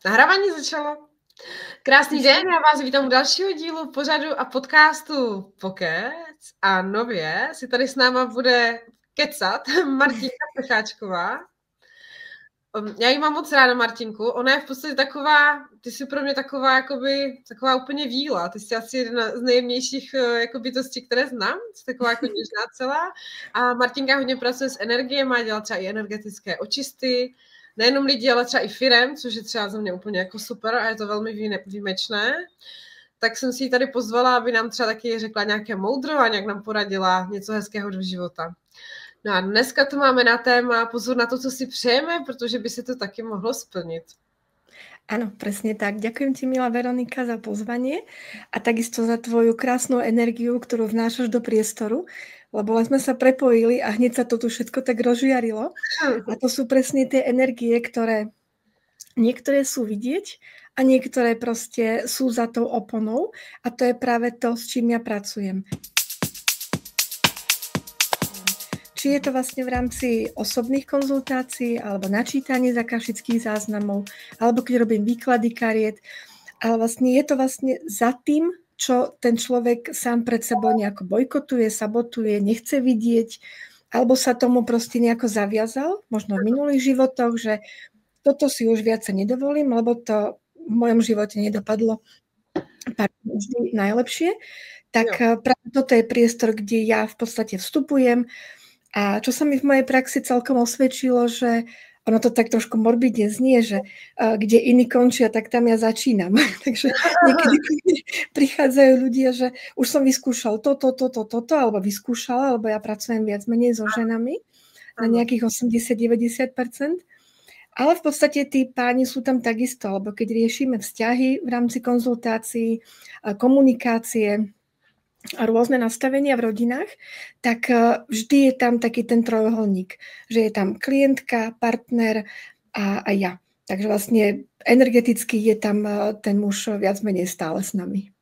Nahrávání začalo. Krásný den, já vás vítám u dalšího dílu pořadu a podcastu Pokec. A nově si tady s náma bude kecat Martinka Pecháčková. Já jí mám moc ráda, Martinku. Ona je v podstatě taková, ty jsi pro mě taková, jakoby, taková úplně víla. Ty jsi asi jedna z nejjemnějších jako bytostí, které znám. Jsi taková jako něžná celá. A Martinka hodně pracuje s energiemi, dělá třeba i energetické očisty. Nejenom lidi, ale třeba i firem, což je třeba za mě úplně jako super a je to velmi výjimečné. Tak jsem si ji tady pozvala, aby nám třeba taky řekla nějaké moudro a nějak nám poradila něco hezkého do života. No a dneska to máme na téma pozor na to, co si přejeme, protože by se to taky mohlo splnit. Áno, presne tak. Ďakujem ti, milá Veronika, za pozvanie a takisto za tvoju krásnu energiu, ktorú vnášaš do priestoru, lebo sme sa prepojili a hneď sa to tu všetko tak rozžiarilo. A to sú presne tie energie, ktoré niektoré sú vidieť a niektoré proste sú za tou oponou a to je práve to, s čím ja pracujem. Či je to vlastne v rámci osobných konzultácií alebo načítanie z akashických záznamov, alebo keď robím výklady kariet, ale vlastne je to vlastne za tým, čo ten človek sám pred sebou nejako bojkotuje, sabotuje, nechce vidieť, alebo sa tomu proste nejako zaviazal, možno v minulých životoch, že toto si už viac nedovolím, lebo to v mojom živote nedopadlo vždy najlepšie. Tak práve toto je priestor, kde ja v podstate vstupujem. A čo sa mi v mojej praxi celkom osvedčilo, že ono to tak trošku morbidne znie, že kde iní končia, tak tam ja začínam. Takže niekedy prichádzajú ľudia, že už som vyskúšal toto, alebo vyskúšala, alebo ja pracujem viac menej so ženami na nejakých 80-90%. Ale v podstate tí páni sú tam takisto, lebo keď riešime vzťahy v rámci konzultácií, komunikácie, a rôzne nastavenia v rodinách, tak vždy je tam taký ten trojuholník, že je tam klientka, partner a ja. Takže vlastne energeticky je tam ten muž viac menej stále s nami.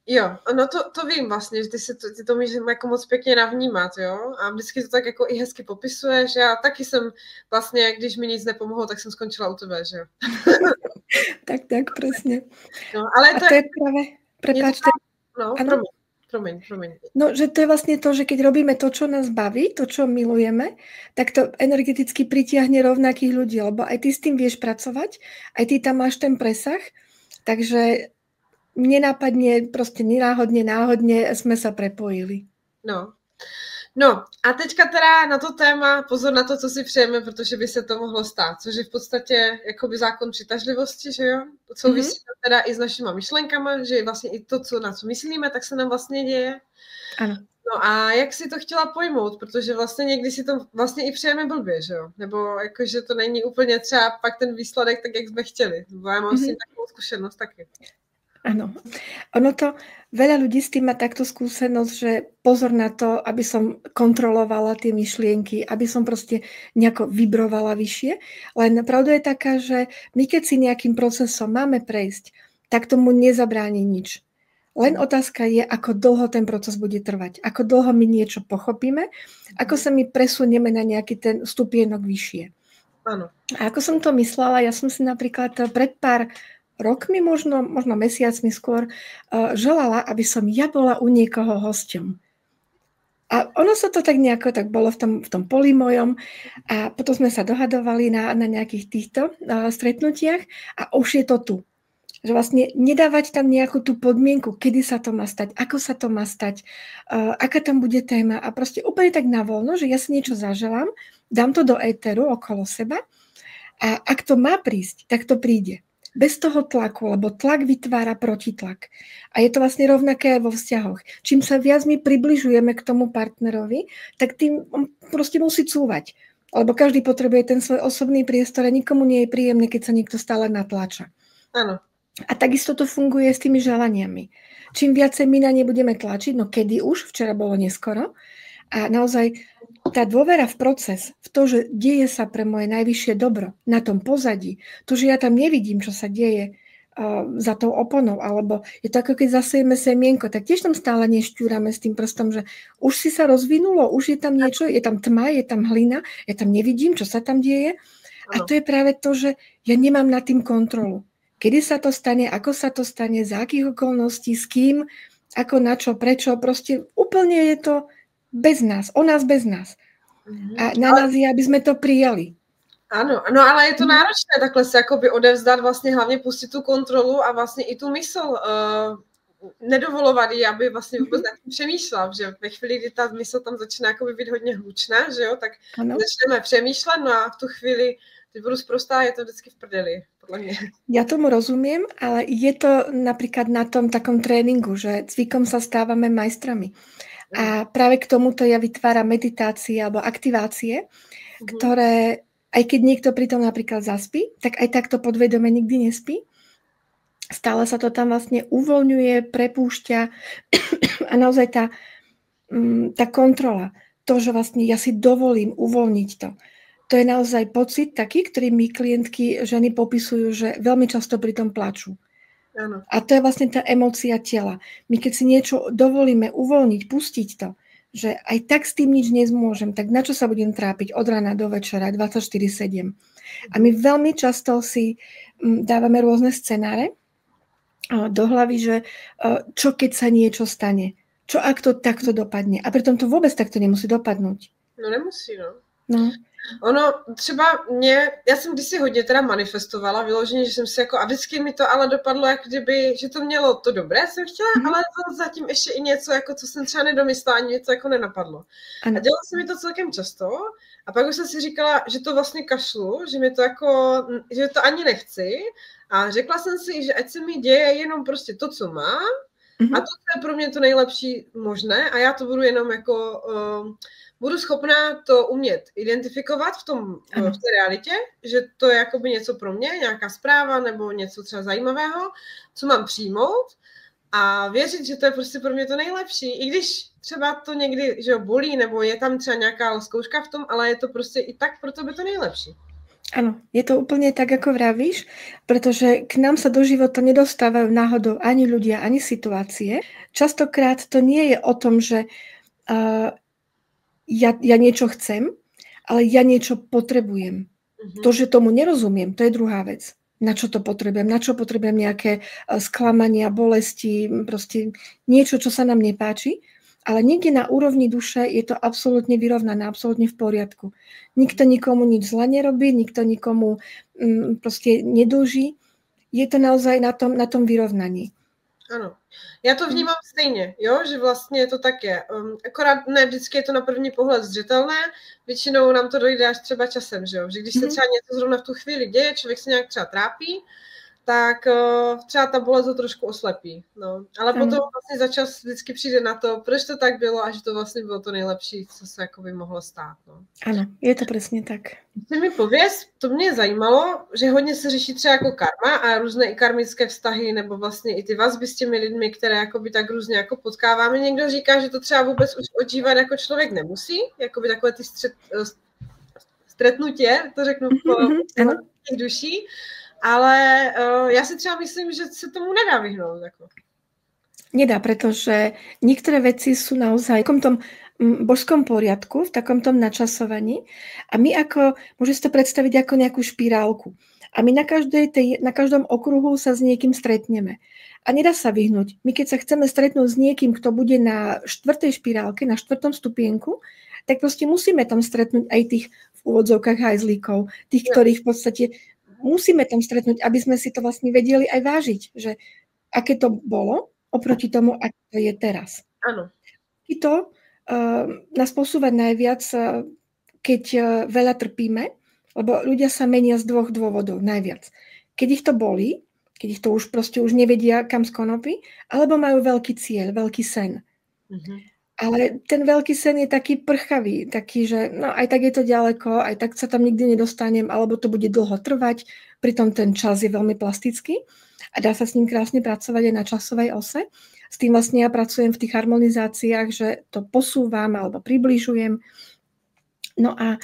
Jo, no to vím vlastně, že ty to můžeš jako moc pěkně navnímat, jo, a vždycky to tak jako i hezky popisuješ. Já taky jsem vlastně, když mi nic nepomohlo, tak jsem skončila u tebe, že jo. tak, presne. No, ale to je práve, prepáčte. No, promiň. No, že to je vlastne to, že keď robíme to, čo nás baví, to, čo milujeme, tak to energeticky pritiahne rovnakých ľudí, lebo aj ty s tým vieš pracovať, aj ty tam máš ten presah, takže nenápadne, proste náhodne sme sa prepojili. No a teďka teda na to téma, pozor na to, co si přejeme, protože by se to mohlo stát, což je v podstatě jakoby zákon přitažlivosti, že jo? To souvisí teda i s našima myšlenkama, že vlastně i to, na co myslíme, tak se nám vlastně děje. Ano. No a jak si to chtěla pojmout, protože vlastně někdy si to vlastně i přejeme blbě, že jo? Nebo jakože to není úplně třeba pak ten výsledek tak, jak jsme chtěli. Bo já mám s tím takovou zkušenost taky. Áno. Ono to, veľa ľudí s tým má takto skúsenosť, že pozor na to, aby som kontrolovala tie myšlienky, aby som proste nejako vibrovala vyššie. Len pravda je taká, že my keď si nejakým procesom máme prejsť, tak tomu nezabráni nič. Len otázka je, ako dlho ten proces bude trvať, ako dlho my niečo pochopíme, ako sa my presunieme na nejaký ten stupienok vyššie. Áno. A ako som to myslela, ja som si napríklad pred pár rokmi, možno mesiacmi skôr, želala, aby som ja bola u niekoho hosťom. A ono sa to tak nejako tak bolo v tom poli mojom a potom sme sa dohadovali na nejakých týchto stretnutiach a už je to tu. Že vlastne nedávať tam nejakú tú podmienku, kedy sa to má stať, ako sa to má stať, aká tam bude téma a proste úplne tak navoľno, že ja si niečo zaželám, dám to do éteru okolo seba a ak to má prísť, tak to príde. Bez toho tlaku, lebo tlak vytvára protitlak. A je to vlastne rovnaké aj vo vzťahoch. Čím sa viac my približujeme k tomu partnerovi, tak tým on proste musí cúvať. Lebo každý potrebuje ten svoj osobný priestor a nikomu nie je príjemné, keď sa niekto stále natláča. Áno. A takisto to funguje s tými želaniami. Čím viacej my na ne budeme tlačiť, no kedy už, včera bolo neskoro, a naozaj tá dôvera v proces, v to, že deje sa pre moje najvyššie dobro na tom pozadí, to, že ja tam nevidím, čo sa deje za tou oponou, alebo je to ako keď zasejeme semienko, tak tiež tam stále nešťúrame s tým prstom, že už si sa rozvinulo, už je tam niečo, je tam tma, je tam hlina, ja tam nevidím, čo sa tam deje. A to je práve to, že ja nemám nad tým kontrolu. kedy sa to stane, ako sa to stane, za akých okolností, s kým, ako, na čo, prečo. Proste úplne je to bez nás, o nás bez nás. A na nás je, aby sme to prijali. Ano, no ale je to náročné takhle se jakoby odevzdat, vlastně hlavně pustit tu kontrolu a vlastně i tu mysl nedovolovat jí, aby vlastně vůbec nad tím přemýšlela, že ve chvíli, kdy ta mysl tam začíná jakoby být hodně hlučná, že jo, tak začneme přemýšlet, no a v tu chvíli, když budu sprostá, je to vždycky v prdeli, podle mě. Ja tomu rozumiem, ale je to napríklad na tom takom tréningu, že cvikom sa stávame majstrami. A práve k tomuto ja vytváram meditácie alebo aktivácie, ktoré, aj keď niekto pritom napríklad zaspí, tak aj takto podvedome nikdy nespí. Stále sa to tam vlastne uvoľňuje, prepúšťa a naozaj tá kontrola, to, že vlastne ja si dovolím uvoľniť to je naozaj pocit taký, ktorý mi klientky ženy popisujú, že veľmi často pri tom plačú. Ano. A to je vlastne tá emócia tela. My keď si niečo dovolíme uvoľniť, pustiť to, že aj tak s tým nič nezmôžem, tak na čo sa budem trápiť od rána do večera 24/7. A my veľmi často si dávame rôzne scenáre do hlavy, že čo keď sa niečo stane, čo ak to takto dopadne. A pritom to vôbec takto nemusí dopadnúť. No nemusí, no. No. Ono třeba já jsem kdysi hodně teda manifestovala, vyloženě, že jsem si jako, a vždycky mi to ale dopadlo, jak kdyby, že to mělo to dobré, jsem chtěla, ale zatím ještě i něco, jako co jsem třeba nedomyslela, ani něco jako nenapadlo. Ano. A dělala se mi to celkem často a pak už jsem si říkala, že to vlastně kašlu, že mi to jako, že to ani nechci a řekla jsem si, že ať se mi děje jenom prostě to, co mám a to je pro mě to nejlepší možné a já to budu jenom jako... budu schopná to umět identifikovat v té realitě, že to je jakoby něco pro mě, nějaká zpráva nebo něco třeba zajímavého, co mám přijmout a věřit, že to je prostě pro mě to nejlepší. I když třeba to někdy, že bolí, nebo je tam třeba nějaká zkouška v tom, ale je to prostě i tak pro tebe to nejlepší. Áno, je to úplne tak, ako vravíš, pretože k nám sa do života nedostávajú náhodou ani ľudia, ani situácie. Častokrát to nie je o tom, že ja niečo chcem, ale ja niečo potrebujem. To, že tomu nerozumiem, to je druhá vec. Na čo to potrebujem? Na čo potrebujem nejaké sklamania, bolesti, proste niečo, čo sa nám nepáči. Ale niekde na úrovni duše je to absolútne vyrovnané, absolútne v poriadku. Nikto nikomu nič zle nerobí, nikto nikomu proste nedlží. Je to naozaj na tom vyrovnaní. Ano. Já to vnímám stejně, jo, že vlastně je to tak je. Akorát ne vždycky je to na první pohled zřetelné, většinou nám to dojde až třeba časem, že jo, že když se třeba něco zrovna v tu chvíli děje, člověk se nějak třeba trápí, tak třeba ta bolest ho trošku oslepí, no. Ale potom vlastně za čas vždycky přijde na to, proč to tak bylo a že to vlastně bylo to nejlepší, co se jakoby mohlo stát, no. Ano, je to přesně tak. Ty mi pověz, to mě zajímalo, že hodně se řeší třeba jako karma a různé i karmické vztahy, nebo vlastně i ty vazby s těmi lidmi, které jakoby tak různě jako potkáváme. Někdo říká, že to třeba vůbec už odžívat jako člověk nemusí, jakoby takové ty stretnutě, to řeknu po těch duší. Ale ja si třeba myslím, že sa tomu nedá vyhnúť. Ako. Nedá, pretože niektoré veci sú naozaj v takom tom božskom poriadku, v takom tom načasovaní a my ako, môžete si to predstaviť ako nejakú špirálku. A my na každom okruhu sa s niekým stretneme. A nedá sa vyhnúť. My keď sa chceme stretnúť s niekým, kto bude na 4. špirálke, na 4. stupienku, tak proste musíme tam stretnúť aj tých v úvodzovkách hajzlíkov, tých, ktorých v podstate musíme tam stretnúť, aby sme si to vlastne vedeli aj vážiť, že aké to bolo oproti tomu, aké to je teraz. Áno. I to nás posúva najviac, keď veľa trpíme, lebo ľudia sa menia z 2 dôvodov najviac. Keď ich to bolí, keď ich to už proste už nevedia kam skonopí, alebo majú veľký cieľ, veľký sen. Ale ten veľký sen je taký prchavý, taký, že no aj tak je to ďaleko, aj tak sa tam nikdy nedostanem, alebo to bude dlho trvať, pritom ten čas je veľmi plastický a dá sa s ním krásne pracovať aj na časovej ose. S tým vlastne ja pracujem v tých harmonizáciách, že to posúvam alebo približujem. No a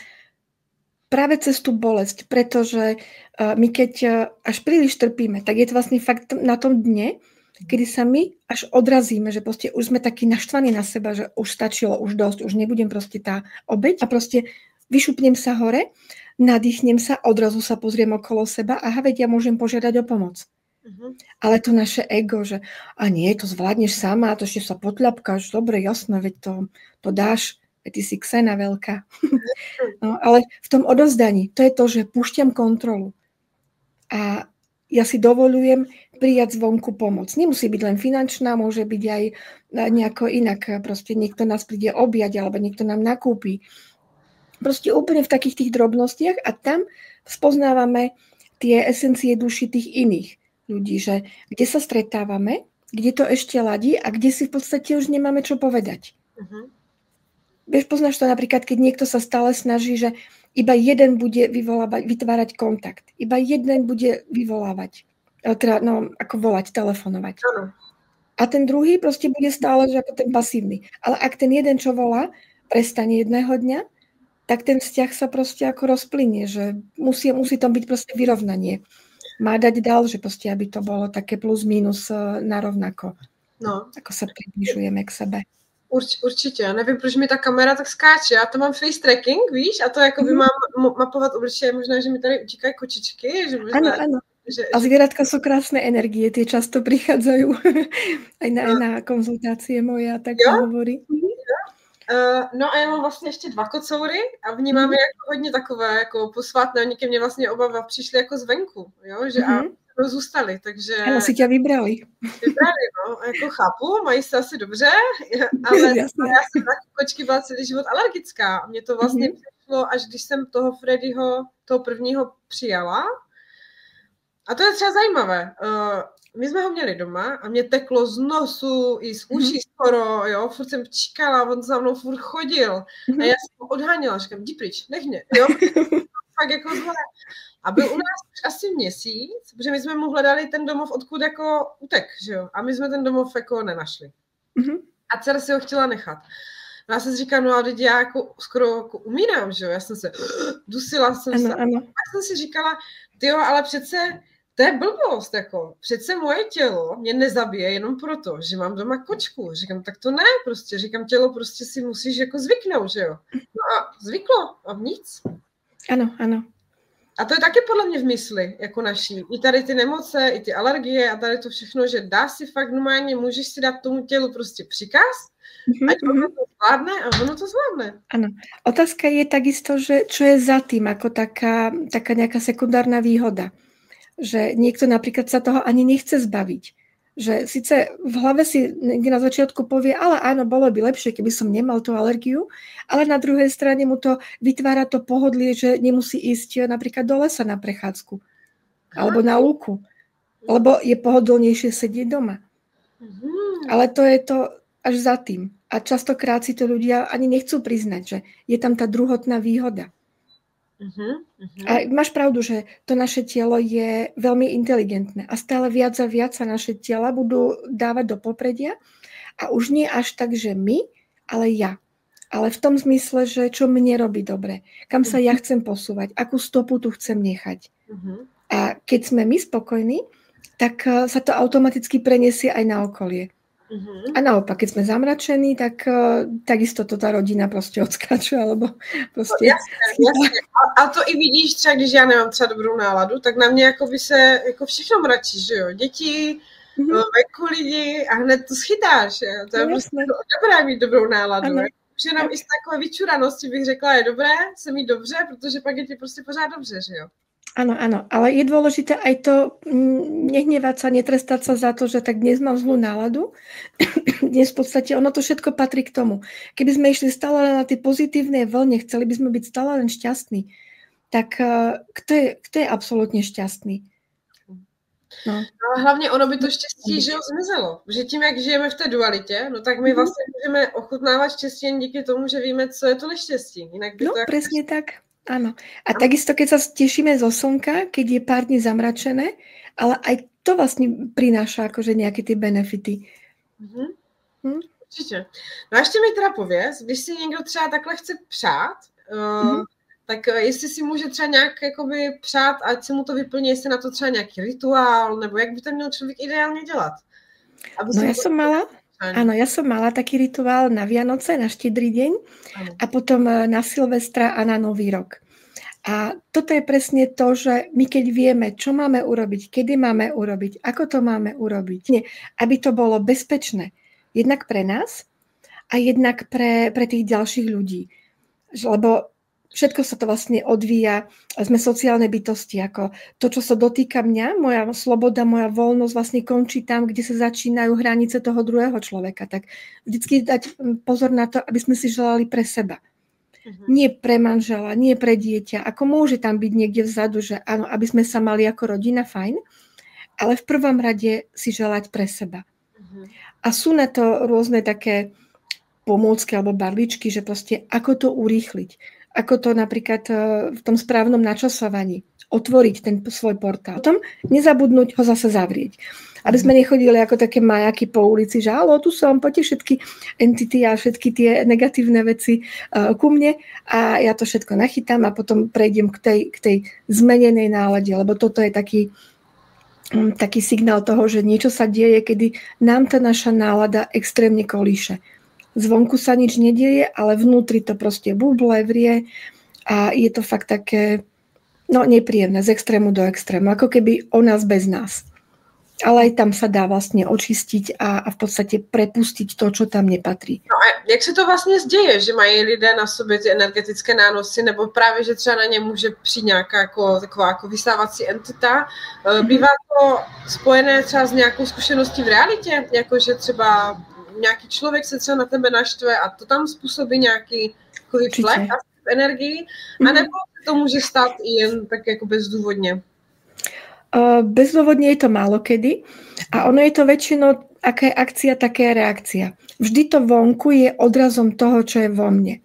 práve cez tú bolesť, pretože my keď až príliš trpíme, tak je to vlastne fakt na tom dne, kedy sa my až odrazíme, že proste už sme takí naštvaní na seba, že už stačilo, už dosť, už nebudem proste tá obeť a proste vyšupnem sa hore, nadýchnem sa, odrazu sa pozriem okolo seba a veď ja môžem požiadať o pomoc. Ale to naše ego, že a nie, to zvládneš sama, to ešte sa potľapkáš, dobre, jasné, veď to dáš, veď ty si ksena veľká. No, ale v tom odovzdaní, to je to, že púšťam kontrolu. A ja si dovolujem prijať zvonku pomoc. Nemusí byť len finančná, môže byť aj nejako inak. Proste niekto nás príde objať, alebo niekto nám nakúpi. Proste úplne v takých tých drobnostiach a tam spoznávame tie esencie duši tých iných ľudí, že kde sa stretávame, kde to ešte ladí a kde si v podstate už nemáme čo povedať. Vieš, poznáš to napríklad, keď niekto sa stále snaží, že iba jeden bude vytvárať kontakt. Iba jeden bude vyvolávať. Teda, ako volať, telefonovať. A ten druhý proste bude stále, že ako ten pasívny. Ale ak ten jeden, čo volá, prestane jedného dňa, tak ten vzťah sa proste ako rozplynie, že musí tam byť proste vyrovnanie. Má dať dál, že proste, aby to bolo také plus minus narovnako. Ako sa približujeme k sebe. Určitě, já nevím, proč mi ta kamera tak skáče, já to mám face tracking, víš, a to jako by mám mapovat obličeje, možná, že mi tady utíkají kočičky, že možná... Áno. A zvieratka sú krásne energie, tie často prichádzajú aj na konzultácie moje a tak hovorí. No a já mám vlastně ještě 2 kocoury a vnímám je jako hodně takové jako posvátné, oni ke mně vlastně oba přišli jako zvenku, jo, že a zůstali, takže... Ano, si tě vybrali. No, jako chápu, mají se asi dobře, ale já jsem na kočky byla celý život alergická a mě to vlastně přišlo, až když jsem toho Freddyho, toho prvního přijala. A to je třeba zajímavé. My jsme ho měli doma a mě teklo z nosu i z uší skoro, jo, furt jsem čekala, on za mnou furt chodil a já jsem ho odháněla, říkám, jdi pryč, nech mě, jo, fakt jako zlé. A byl u nás už asi měsíc, protože my jsme mu hledali ten domov, odkud jako utek, že jo, a my jsme ten domov jako nenašli. A dcera si ho chtěla nechat. No já jsem si říkala, no a teď já jako skoro jako umírám, že jo, já jsem se dusila, tak jsem si říkala, tyjo, ale přece to je blbost, jako. Přece moje tělo mě nezabije jenom proto, že mám doma kočku. Říkám, tak to ne, prostě. Říkám, tělo prostě si musíš jako zvyknout, že jo. No a zvyklo a nic. Ano. A to je taky podle mě v mysli, jako naší. I tady ty nemoce, i ty alergie a tady to všechno, že dá si fakt normálně, můžeš si dát tomu tělu prostě příkaz, ať ono to zvládne a ono to zvládne. Áno. Otázka je takisto, že čo je za tým, ako taká nejaká sekundárna výhoda. Že niekto napríklad sa toho ani nechce zbaviť. Že síce v hlave si na začiatku povie, ale áno, bolo by lepšie, keby som nemal tú alergiu, ale na druhej strane mu to vytvára to pohodlie, že nemusí ísť napríklad do lesa na prechádzku. Alebo na lúku. Lebo je pohodlnejšie sedieť doma. Ale to je to až za tým. A častokrát si to ľudia ani nechcú priznať, že je tam tá druhotná výhoda. A máš pravdu, že to naše telo je veľmi inteligentné a stále viac a viac sa naše tela budú dávať do popredia a už nie až tak, že my, ale ja. Ale v tom zmysle, že čo mne robí dobre, kam sa ja chcem posúvať, akú stopu tu chcem nechať. A keď sme my spokojní, tak sa to automaticky preniesie aj na okolie. A naopak, keď sme zamračení, tak takisto to tá rodina prostě odskáče, alebo prostě... Jasně. A to i vidíš třeba, když já nemám třeba dobrou náladu, tak na mě jako by se jako všechno mračí, že jo? Děti, venku lidi a hned to schytáš. Jo? To je prostě dobré mít dobrou náladu. Že nám i z takové vyčuranosti bych řekla, je dobré se mít dobře, protože pak je ti prostě pořád dobře, že jo? Áno, ale je dôležité aj to nehnevať sa, netrestať sa za to, že tak dnes mám zlú náladu. Dnes v podstate ono to všetko patrí k tomu. Keby sme išli stále len na tie pozitívne vlne, chceli by sme byť stále len šťastní, tak kto je absolútne šťastný? No. A hlavně ono by to štěstí, že ho zmizelo. Že tím, jak žijeme v té dualitě, no tak my vlastně můžeme ochutnávat štěstí jen díky tomu, že víme, co je to neštěstí. Jinak by to presne tak. Áno. A takisto, keď sa tešíme zo slnka, keď je pár dní zamračené, ale aj to vlastne prináša akože nejaké ty benefity. Určitě. No a ještě mi teda pověz, když si někdo třeba takhle chce přát, tak jestli si může třeba nějak jakoby přát, ať se mu to vyplní, jestli na to třeba nějaký rituál, nebo jak by to měl člověk ideálně dělat? Ja som mala taký rituál na Vianoce, na Štedrý deň a potom na Silvestra a na Nový rok. A toto je presne to, že my keď vieme, čo máme urobiť, kedy máme urobiť, ako to máme urobiť, aby to bolo bezpečné, jednak pre nás a jednak pre tých ďalších ľudí. Lebo všetko sa to vlastne odvíja, sme sociálne bytosti, ako to, čo sa dotýka mňa, moja sloboda, moja voľnosť vlastne končí tam, kde sa začínajú hranice toho druhého človeka. Tak vždycky dať pozor na to, aby sme si želali pre seba. Nie pre manžela, nie pre dieťa. Ako môže tam byť niekde vzadu, že áno, aby sme sa mali ako rodina, fajn, ale v prvom rade si želať pre seba. A sú na to rôzne také pomôcky alebo barličky, že proste ako to urýchliť. Ako to napríklad v tom správnom načasovaní. Otvoriť ten svoj portál. Potom nezabudnúť ho zase zavrieť. Aby sme nechodili ako také majaky po ulici, že álo, tu som, poďte všetky entity a všetky tie negatívne veci ku mne a ja to všetko nachytám a potom prejdem k tej zmenenej nálade, lebo toto je taký signál toho, že niečo sa deje, kedy nám tá naša nálada extrémne kolíše. Zvonku sa nič nedieje, ale vnútri to proste buble, vrie a je to fakt také nepríjemné, z extrému do extrému, ako keby o nás bez nás. Ale aj tam sa dá vlastně očistiť a v podstatě prepustiť to, čo tam nepatří. No a jak se to vlastně děje, že mají lidé na sobě ty energetické nánosy, nebo právě, že třeba na ně může přijít nějaká taková vysávací entita? Bývá to spojené třeba s nějakou zkušeností v realitě? Jako, že třeba nějaký člověk se třeba na tebe naštve a to tam způsobí nějaký flek v energii? A nebo to může stát i jen tak jako bezdůvodně? Bezdôvodne je to málo kedy a ono je to väčšinou aká je akcia, taká je reakcia. Vždy to vonku je odrazom toho, čo je vo mne.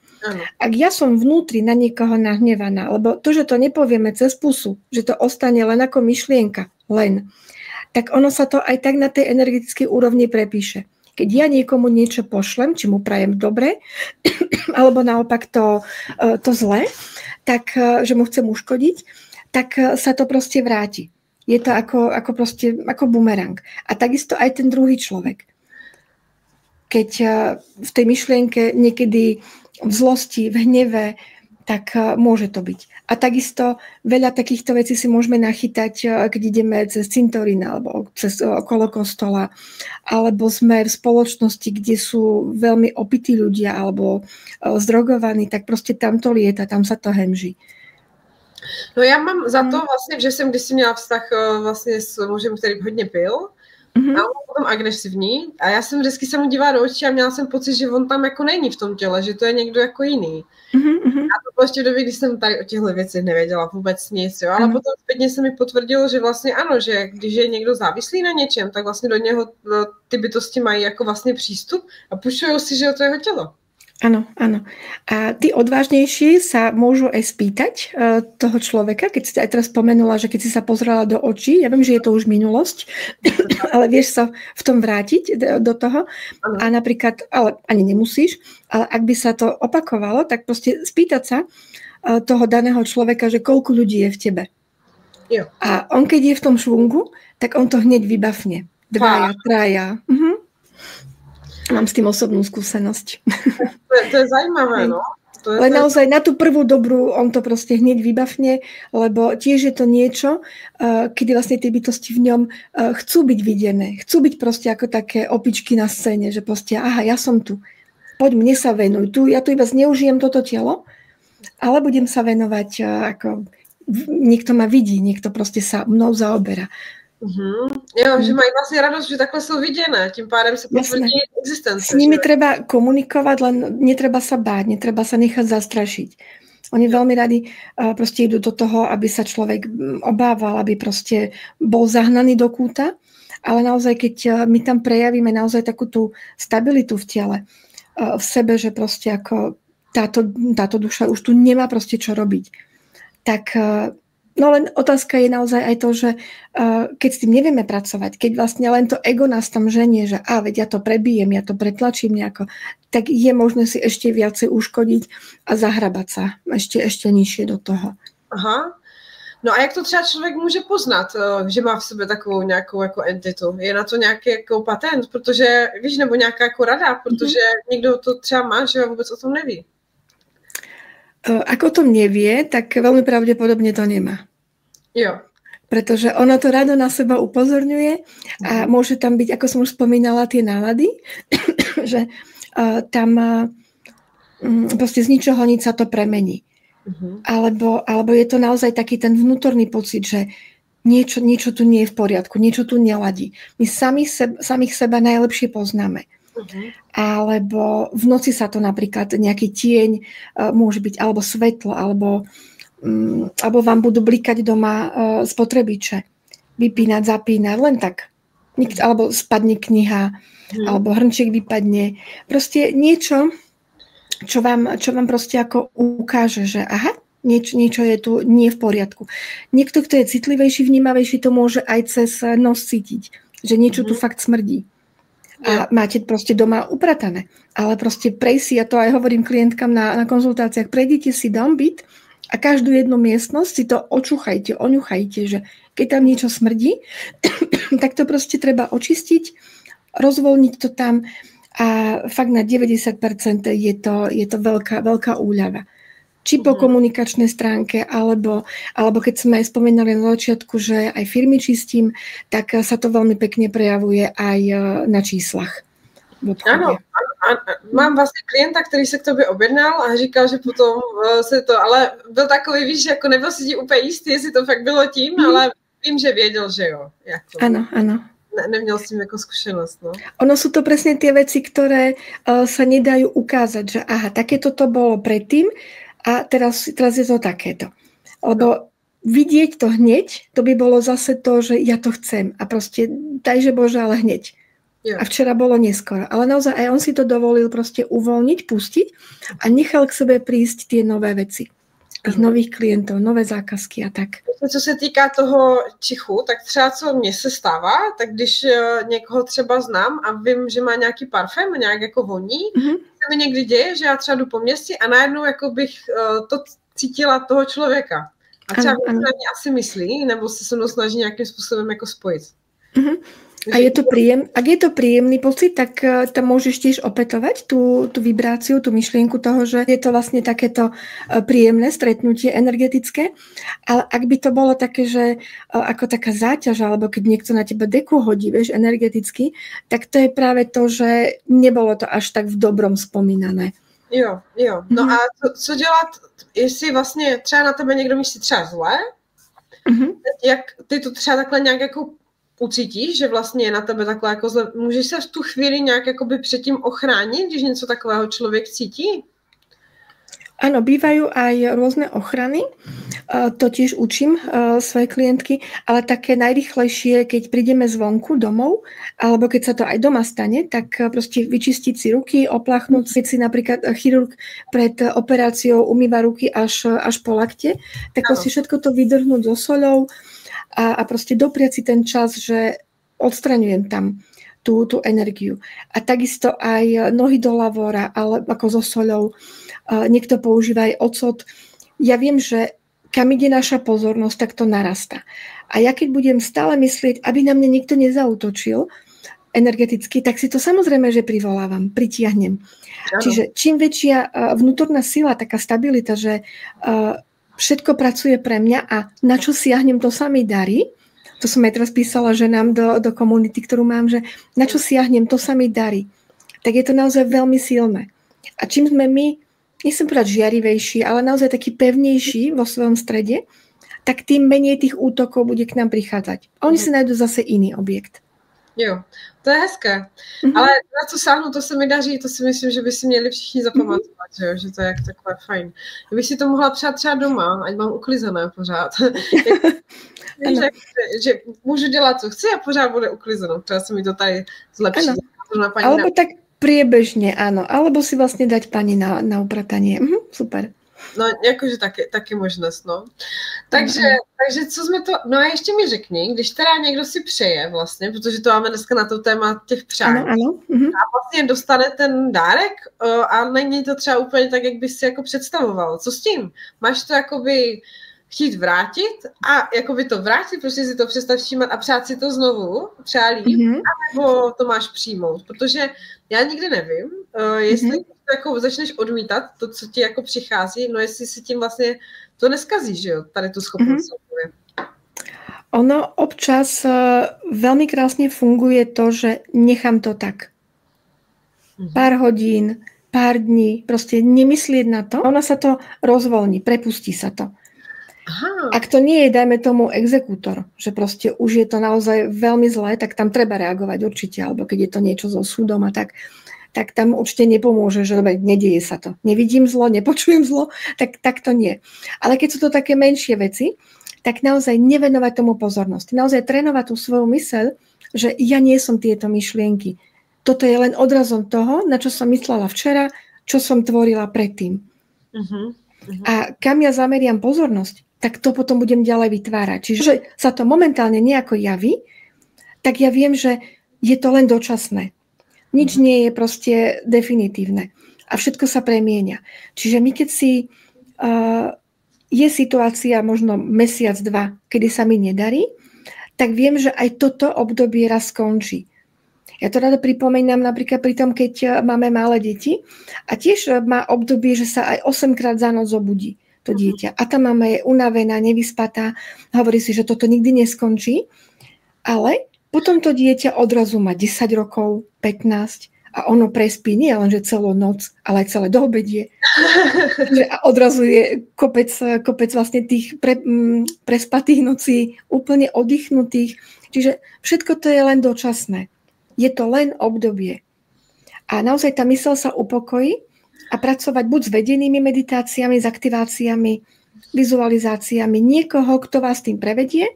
Ak ja som vnútri na niekoho nahnevaná, lebo to, že to nepovieme cez pusu, že to ostane len ako myšlienka, tak ono sa to aj tak na tej energetickej úrovni prepíše. Keď ja niekomu niečo pošlem, či mu prajem dobre, alebo naopak to zlé, tak, že mu chcem uškodiť, tak sa to proste vráti. Je to ako bumerang. A takisto aj ten druhý človek. Keď v tej myšlienke niekedy v zlosti, v hneve, tak môže to byť. A takisto veľa takýchto vecí si môžeme nachytať, keď ideme cez cintorín alebo cez okolo kostola, alebo sme v spoločnosti, kde sú veľmi opití ľudia alebo zdrogovaní, tak proste tam to lieta, tam sa to hemží. No já mám za to vlastně, že jsem kdysi měla vztah vlastně s mužem, který hodně pil a on byl potom agresivní a já jsem vždycky se mu dívala do očí a měla jsem pocit, že on tam jako není v tom těle, že to je někdo jako jiný. A to bylo ještě v době, když jsem tady o těchto věcech nevěděla vůbec nic, jo? Ale potom zpětně se mi potvrdilo, že vlastně ano, že když je někdo závislý na něčem, tak vlastně do něho ty bytosti mají jako vlastně přístup a pušujou si, že je to jeho tělo. Áno, áno. A tí odvážnejší sa môžu aj spýtať toho človeka, keď si aj teraz spomenula, že keď si sa pozrela do očí, ja viem, že je to už minulosť, ale vieš sa v tom vrátiť do toho a napríklad, ale ani nemusíš, ale ak by sa to opakovalo, tak proste spýtať sa toho daného človeka, že koľko ľudí je v tebe. Jo. A on keď je v tom švungu, tak on to hneď vybafne. 2, 3. Mám s tým osobnú skúsenosť. To je zajímavé, no. Ale naozaj na tú prvú dobrú on to proste hneď vybafne, lebo tiež je to niečo, kedy vlastne tie bytosti v ňom chcú byť videné, chcú byť proste ako také opičky na scéne, že proste aha, ja som tu, poď mne sa venuj, ja tu iba zneužijem toto telo, ale budem sa venovať ako niekto ma vidí, niekto proste sa mnou zaoberá. Jo, že mají vlastně radost, že takhle jsou viděné, tím pádem se potvrdí existence. S nimi treba komunikovať, len netreba sa báť, netreba sa nechať zastrašiť. Oni veľmi radi proste idú do toho, aby sa človek obával, aby proste bol zahnaný do kúta, ale naozaj, keď my tam prejavíme naozaj takú tú stabilitu v tele, v sebe, že proste ako táto duša už tu nemá proste čo robiť, tak no len otázka je naozaj aj to, že keď s tým nevieme pracovať, keď vlastne len to ego nás tam ženie, že veď ja to prebijem, ja to pretlačím nejako, tak je možné si ešte viacej uškodiť a zahrabať sa ešte nižšie do toho. Aha. No a jak to třeba člověk může poznat, že má v sebe takovou nějakou jako entitu? Je na to nějaký jako patent? Protože, víš, nebo nějaká jako rada? Protože někdo to třeba má, že vůbec o tom neví. Ako to nevie, tak veľmi pravdepodobne to nemá. Jo. Pretože ono to rado na seba upozorňuje a môže tam byť, ako som už spomínala, tie nálady, že tam proste z ničoho nič sa to premení. Alebo je to naozaj taký ten vnútorný pocit, že niečo tu nie je v poriadku, niečo tu neladí. My samých seba najlepšie poznáme. Alebo v noci sa to napríklad nejaký tieň môže byť, alebo svetlo, alebo vám budú blikať doma spotrebiče. Vypínať, zapínať, len tak. Alebo spadne kniha, alebo hrnček vypadne. Proste niečo, čo vám proste ako ukáže, že aha, niečo je tu nie v poriadku. Niekto, kto je citlivejší, vnímavejší, to môže aj cez nos cítiť, že niečo tu fakt smrdí. A máte proste doma upratané. Ale proste prejsť si, ja to aj hovorím klientkám na konzultáciách, prejdite si dom, byt a každú jednu miestnosť si to očúchajte, oňuchajte, že keď tam niečo smrdí, tak to proste treba očistiť, rozvoľniť to tam a fakt na 90% je to veľká úľava. Či po komunikačnej stránke, alebo keď sme aj spomínali na začiatku, že aj firmy čistím, tak sa to veľmi pekne prejavuje aj na číslach. Ano, mám vlastně klienta, který se k tobě objednal a říkal, že potom se to, ale byl takový, víš, jako nebyl si ti úplně jistý, jestli to fakt bylo tím, ale vím, že věděl, že jo. Jako. Áno. Neměl s tím jako zkušenost, no. Ono sú to presne tie veci, ktoré sa nedajú ukázať, že aha, takéto to bolo predtým a teraz je to takéto. Lebo vidieť to hneď, to by bolo zase to, že ja to chcem a proste dajže Bože, ale hneď. Jo. A včera bolo neskoro. Ale naozaj aj on si to dovolil proste uvoľniť, pustiť a nechal k sebe prísť tie nové veci. Tých nových klientů, nové zákazky a tak. Co se týká toho čichu, tak třeba co mně se stává, tak když někoho třeba znám a vím, že má nějaký parfém, nějak jako voní, se mi někdy děje, že já třeba jdu po městě a najednou jako bych to cítila toho člověka. A třeba na mě asi myslí, nebo se mnou snaží nějakým způsobem jako spojit. A ak je to príjemný pocit, tak tam môžeš tiež opätovať tú vibráciu, tú myšlienku toho, že je to vlastne takéto príjemné stretnutie energetické. Ale ak by to bolo také, že ako taká záťaž, alebo keď niekto na teba deku hodí, vieš, energeticky, tak to je práve to, že nebolo to až tak v dobrom spomínané. Jo. No a co dělat, jestli vlastně třeba na tebe někdo myslí třeba zle, jak ty to třeba takhle nějak jako ucítíš, že vlastně je na tebe takhle jako zle, můžeš se v tu chvíli nějak jakoby předtím ochránit, když něco takového člověk cítí? Áno, bývajú aj rôzne ochrany, to tiež učím svoje klientky, ale také najrýchlejšie, keď prídeme zvonku domov, alebo keď sa to aj doma stane, tak proste vyčistiť si ruky, opláchnúť si napríklad chirurg pred operáciou umýva ruky až po lakte, tak proste všetko to vydrhnúť so soľou a proste dopriať si ten čas, že odstraňujem tam tú energiu. A takisto aj nohy do lavora, ale ako so soľou. Niekto používa aj ocot. Ja viem, že kam ide naša pozornosť, tak to narastá. A ja keď budem stále myslieť, aby na mňa nikto nezautočil energeticky, tak si to samozrejme, že privolávam, pritiahnem. Ano. Čiže čím väčšia vnútorná sila, taká stabilita, že všetko pracuje pre mňa a na čo siahnem, to sa mi darí. To som aj teraz písala ženám do komunity, ktorú mám, že na čo siahnem, to sa mi darí. Tak je to naozaj veľmi silné. A čím sme my, nechcem povedať žiarivejší, ale naozaj taký pevnejší vo svojom strede, tak tým menej tých útokov bude k nám prichádzať. A oni si nájdú zase iný objekt. Jo, to je hezké. Ale na co sáhnu, to se mi daří, to si myslím, že by si měli všichni zapamatovat, že to je jak takové fajn. Kdybych si to mohla přát třeba doma, ať mám uklizené pořád. že můžu dělat, co chci a pořád bude uklizeno. Třeba se mi to tady zlepší. Alebo tak priebežne, áno. Alebo si vlastne dať pani na upratanie. Super. No, jakože taky možnost, no. Takže co jsme to, no a ještě mi řekni, když teda někdo si přeje vlastně, protože to máme dneska na to téma těch přání. Ano. A vlastně dostane ten dárek a není to třeba úplně tak, jak bys si jako představoval. Co s tím? Máš to jakoby chtít vrátit a jakoby to vrátit, prostě si to přestat všímat a přát si to znovu, třeba líp, nebo to máš přijmout, protože já nikdy nevím, jestli jako začneš odmítat to, co ti jako přichází, no jestli si tím vlastně to neskazíš, že jo, tady tu schopnost. Ono občas veľmi krásne funguje to, že nechám to tak. Pár hodín, pár dní, proste nemyslieť na to, ono sa to rozvoľní, prepustí sa to. Aha. Ak to nie je, dajme tomu, exekútor, že proste už je to naozaj veľmi zlé, tak tam treba reagovať určite, alebo keď je to niečo so súdom a tak tam určite nepomôže, že nedieje sa to. Nevidím zlo, nepočujem zlo, tak to nie. Ale keď sú to také menšie veci, tak naozaj nevenovať tomu pozornosť. Naozaj trénovať tú svoju myseľ, že ja nie som tieto myšlienky. Toto je len odrazom toho, na čo som myslela včera, čo som tvorila predtým. A kam ja zameriam pozornosť, tak to potom budem ďalej vytvárať. Čiže sa to momentálne nejako javí, tak ja viem, že je to len dočasné. Nič nie je proste definitívne. A všetko sa premieňa. Čiže my keď si... je situácia možno mesiac, dva, kedy sa mi nedarí, tak viem, že aj toto obdobie raz skončí. Ja to rada pripomínam napríklad pri tom, keď máme malé deti a tiež má obdobie, že sa aj 8-krát za noc zobudí to dieťa. A tá mama je unavená, nevyspatá, hovorí si, že toto nikdy neskončí, ale potom to dieťa odrazu má 10 rokov, 15 a ono prespí nie len, že celú noc, ale aj celé doobedie. A odrazu je kopec vlastne tých prespatých nocí, úplne oddychnutých. Čiže všetko to je len dočasné. Je to len obdobie. A naozaj tá myseľ sa upokojí a pracovať buď s vedenými meditáciami, s aktiváciami, vizualizáciami niekoho, kto vás tým prevedie.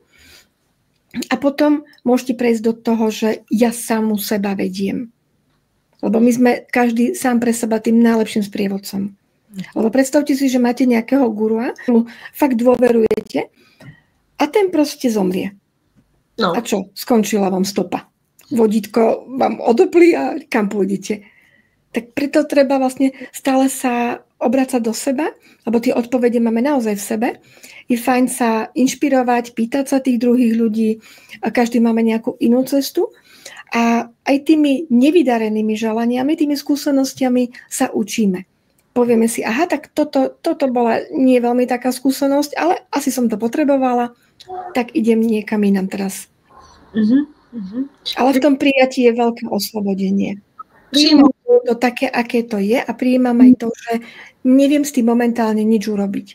A potom môžete prejsť do toho, že ja samu seba vediem. Lebo my sme každý sám pre seba tým najlepším sprievodcom. Lebo predstavte si, že máte nejakého gurua, mu fakt dôverujete a ten proste zomrie. No. A čo? Skončila vám stopa. Vodítko vám odoplí a kam pôjdete. Tak preto treba vlastne stále sa obracať do seba, lebo tie odpovede máme naozaj v sebe. Je fajn sa inšpirovať, pýtať sa tých druhých ľudí a každý máme nejakú inú cestu. A aj tými nevydarenými želaniami, tými skúsenostiami sa učíme. Povieme si, aha, tak toto bola nie veľmi taká skúsenosť, ale asi som to potrebovala, tak idem niekam inam teraz. Ale v tom prijatí je veľké oslobodenie. Prijímam to také, aké to je a prijímam aj to, že neviem s tým momentálne nič urobiť.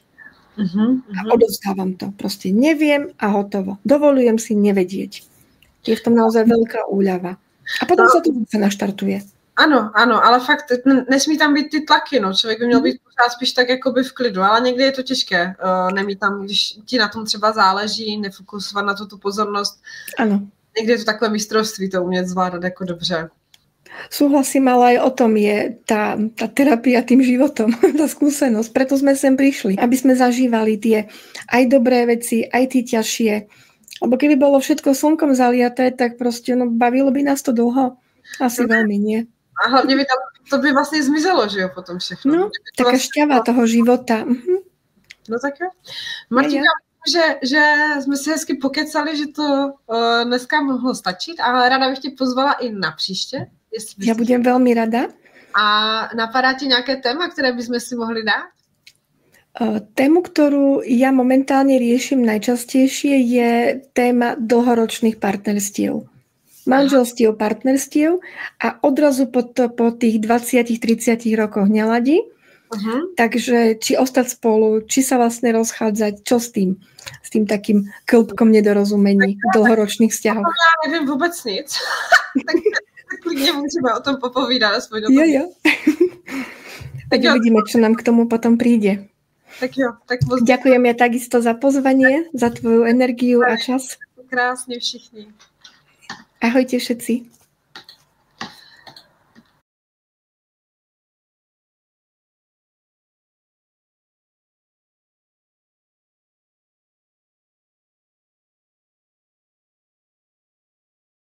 A odovzdávam to. Proste neviem a hotovo. Dovolujem si nevedieť. Je v tom naozaj veľká úľava. A potom sa to zase naštartuje. Ano, ale fakt nesmí tam být ty tlaky, no. Člověk by měl být pořád spíš tak jakoby v klidu, ale někdy je to těžké. Nemít tam, když ti na tom třeba záleží, nefokusovat na to tu pozornost. Ano. Někdy je to takové mistrovství to umět zvládat jako dobře. Súhlasím, ale aj o tom je tá terapia tým životom, tá skúsenosť. Preto sme sem prišli, aby sme zažívali tie aj dobré veci, aj tie ťažšie. Lebo keby bolo všetko slnkom zaliaté, tak proste bavilo by nás to dlho. Asi veľmi nie. A hlavne by to by vlastne zmizelo, že jo, potom všechno. No, taká šťava toho života. No tak jo. Martinka, že jsme si hezky pokecali, že to dneska mohlo stačit, ale ráda bych tě pozvala i na příště. Ja budem veľmi rada. A napadá ti nejaké téma, ktoré by sme si mohli dať? Tému, ktorú ja momentálne riešim najčastejšie, je téma dlhoročných partnerstiev. Manželstiev, partnerstiev a odrazu po tých 20-30 rokoch neladí. Takže či ostať spolu, či sa vlastne rozchádzať, čo s tým? S tým takým klbkom nedorozumení dlhoročných vzťahov. Ja neviem vôbec nic. Klidne môžeme o tom popovídať aspoň o tom. Jo. Tak uvidíme, čo nám k tomu potom príde. Tak jo. Ďakujem ja takisto za pozvanie, za tvoju energiu a čas. Krásne všichni. Ahojte všetci.